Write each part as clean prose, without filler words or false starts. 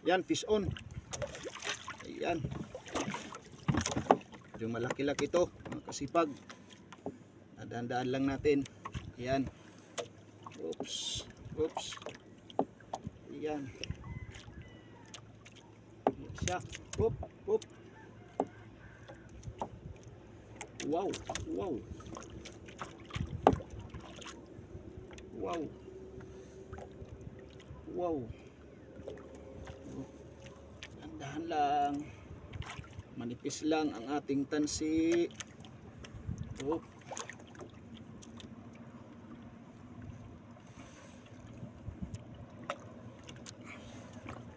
Yan, fish on. Ayan. Yung malaki-laki to, mga kasipag. Dadaan-daan lang natin. Ayan. Oops. Oops. Ayan. Ayan siya. Oop. Oop. Wow. Wow. Wow. Wow. Dahan lang. Manipis lang ang ating tansi. Oh.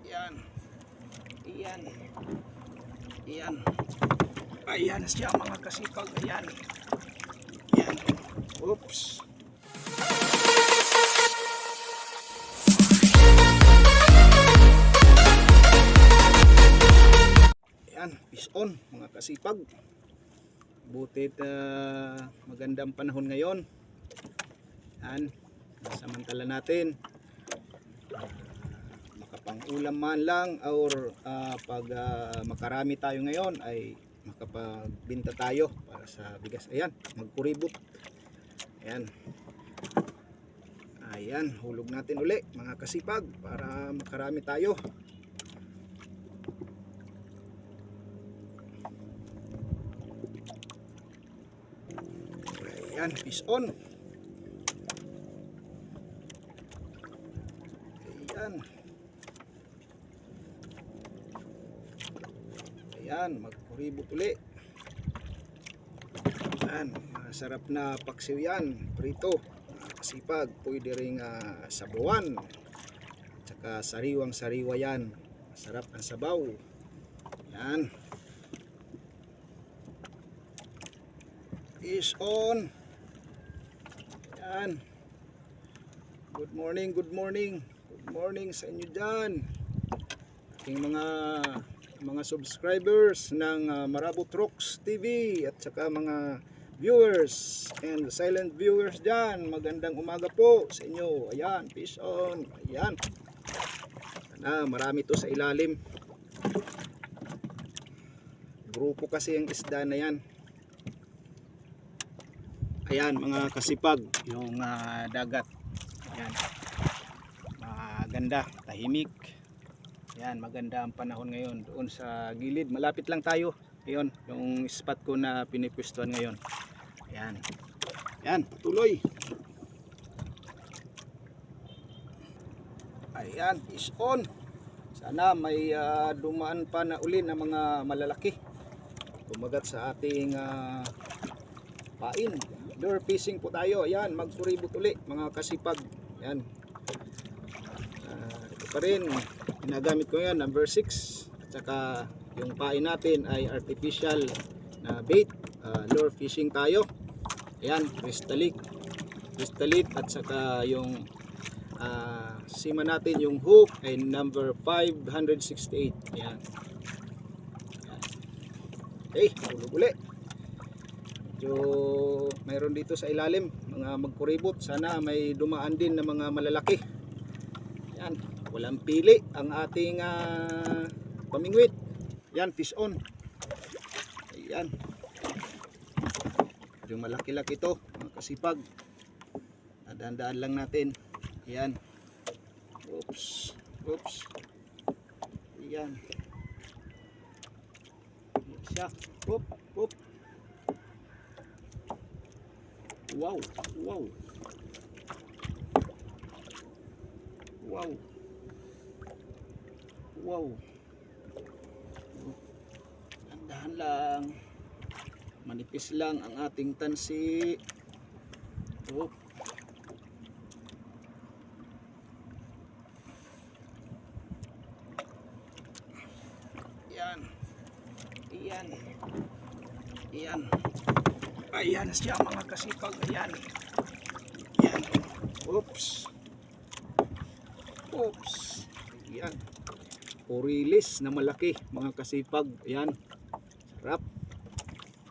Yan. Iyan. Iyan. Ayan siya mga kasipag. Ayan. Yan. Oops. Fish on mga kasipag. Butit magandang panahon ngayon. Yan, samantala natin makapang-ulam man lang or pag makarami tayo ngayon ay makapagbenta tayo para sa bigas. Ayan, magkuribot. Ayan. Ayan, hulog natin uli mga kasipag para makarami tayo. Ayan, fish on. Ayan. Ayan, magkuribot uli. Ayan, masarap na paksiw yan. Prito, kasipag. Pwede ring sabawan. Tsaka sariwang-sariwa yan. Masarap ang sabaw. Ayan. Fish on. Yan. Good morning, good morning. Good morning sa inyo dyan. Aking mga subscribers ng Marabot Rocks TV at saka mga viewers and silent viewers dyan. Magandang umaga po sa inyo. Ayan, fish on. Ayan. Marami to sa ilalim. Grupo kasi ang isda na yan. Ayan mga kasipag, yung dagat. Ayan. Maganda, tahimik. Ayan, maganda ang panahon ngayon. Doon sa gilid, malapit lang tayo. Ayun, yung spot ko na pinipwestuhan ngayon. Ayan. Ayan, patuloy. Ayan, fish on. Sana may dumaan pa na uli na mga malalaki. Kumagat sa ating pain. Lure fishing po tayo. Ayan, magkuribot uli mga kasipag. Ayan. Ito pa rin, ginagamit ko yan, number 6. At saka yung pain natin ay artificial na bait. Lure fishing tayo. Ayan, crystalic at saka yung sima natin, yung hook ay number 568. Ayan. Okay, tulog uli. Mayroon dito sa ilalim mga magkuribot. Sana may dumaan din na mga malalaki. Yan, walang pili ang ating pamingwit. Yan, fish on. Ayan. Yung malaki-laki to mga kasipag. Dadaan-daan lang natin. Ayan. Oops. Oops. Ayan. Ayan siya. Oop. Oop. Wow, wow. Wow. Wow. Dahan lang. Manipis lang ang ating tansi. Oh. Yan. Iyan. Iyan. Ayan siya mga kasipag. Ayan. Ayan. Oops. Oops. Ayan. Purilis na malaki mga kasipag. Ayan. Sarap.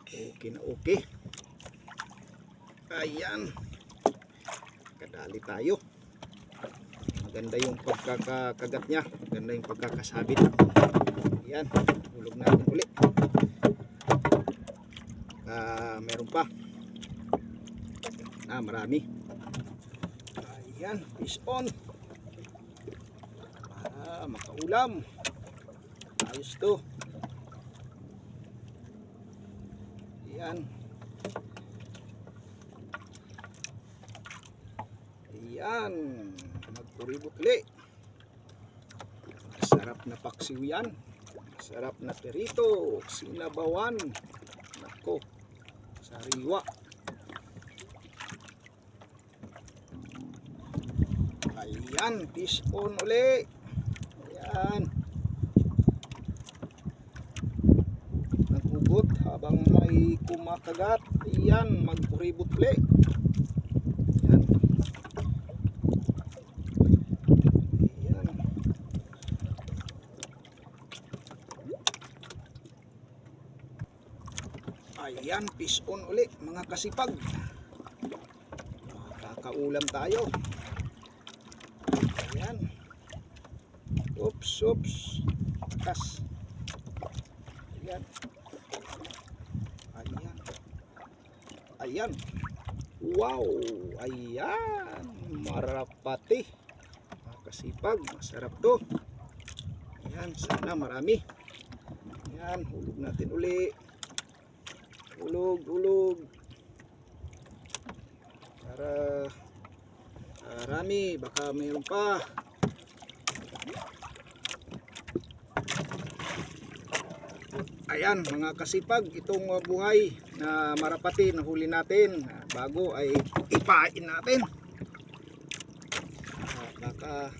Okay na okay. Ayan. Kadali tayo. Maganda yung pagkakagat niya, maganda yung pagkakasabit. Ayan, hulog natin ulit. Meron pa na marami. Ayan, fish on para makaulam. Ayos to. Ayan. Ayan, magpuributli. Masarap na paksiw yan. Masarap na perito, sinabawan. Nako, sariwa. Ayan, fish on uli. Ayan. Naghugot habang may kumakagat. Ayan, magpuributli. Ayan, fish on uli mga kasipag. Kakaulam tayo. Ayan. Oops. Takas. Ayan. Ayan. Wow. Ayan. Marapati. Mga kasipag. Masarap to. Ayan. Sana marami. Ayan. Hulog natin uli. Ulog para marami, baka mayroon pa. Ayan mga kasipag, itong buhay na marapati na huli natin bago ay ipain natin. Baka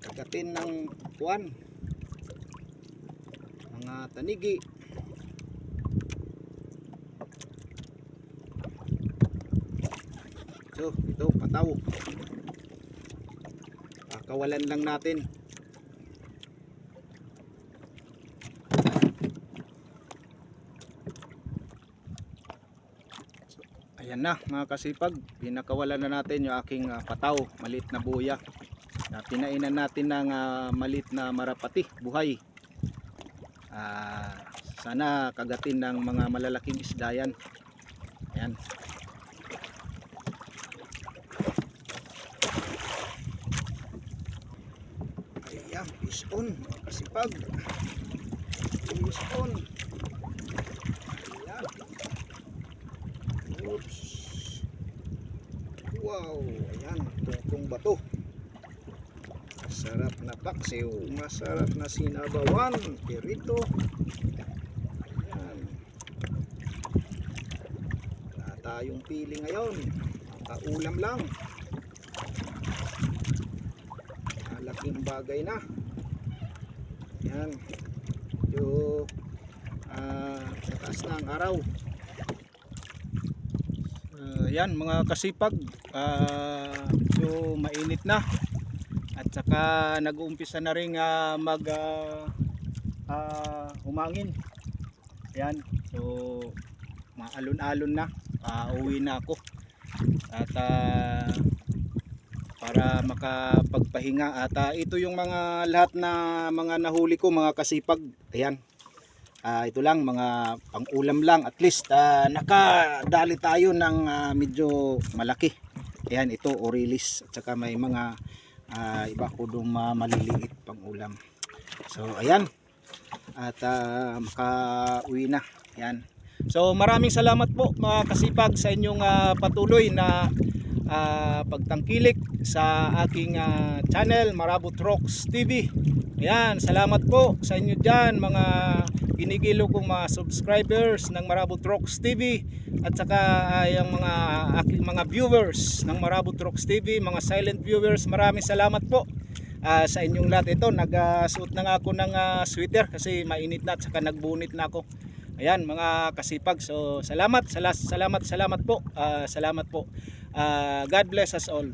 kagatin ng kuwan, mga tanigi. So, ito pataw. Kawalan lang natin. So, ayan na mga kasipag, pinakawalan na natin yung aking pataw, maliit na buya. Pinainan natin ng maliit na marapati, buhay. Sana kagatin ng mga malalaking isda yan. Ayan. Fish on mga kasipag. Fish on. Ayan. Oops. Wow. Ayan. Tungkong bato. Masarap na paksiw. Masarap na sinabawan. Perito. Ayan. Wala tayong pili ngayon. Kaulam lang. Malaking bagay na. Yan. Medyo taas na ang araw. Yan mga kasipag, medyo mainit na. At saka nag-uumpisa na rin humangin. Yan. So maalon-alon na. Uwi na ako. At para makapagpahinga at ito yung mga lahat na mga nahuli ko mga kasipag. Ayan, ito lang mga pang-ulam lang, at least nakadali tayo ng medyo malaki. Ayan, ito orilis at saka may mga iba ko doon maliliit pang-ulam. So ayan, at makauwi na. Ayan. So maraming salamat po mga kasipag sa inyong patuloy na pagtangkilik sa aking channel Marabot Rocks TV. Ayan, salamat po sa inyo dyan mga ginigilo kong mga subscribers ng Marabot Rocks TV, at saka yung mga aking mga viewers ng Marabot Rocks TV, mga silent viewers. Maraming salamat po sa inyong lahat. Ito, nagsuot na nga ako ng sweater kasi mainit na at saka nagbunit na ako. Ayan mga kasipag, so salamat po. Salamat po. God bless us all.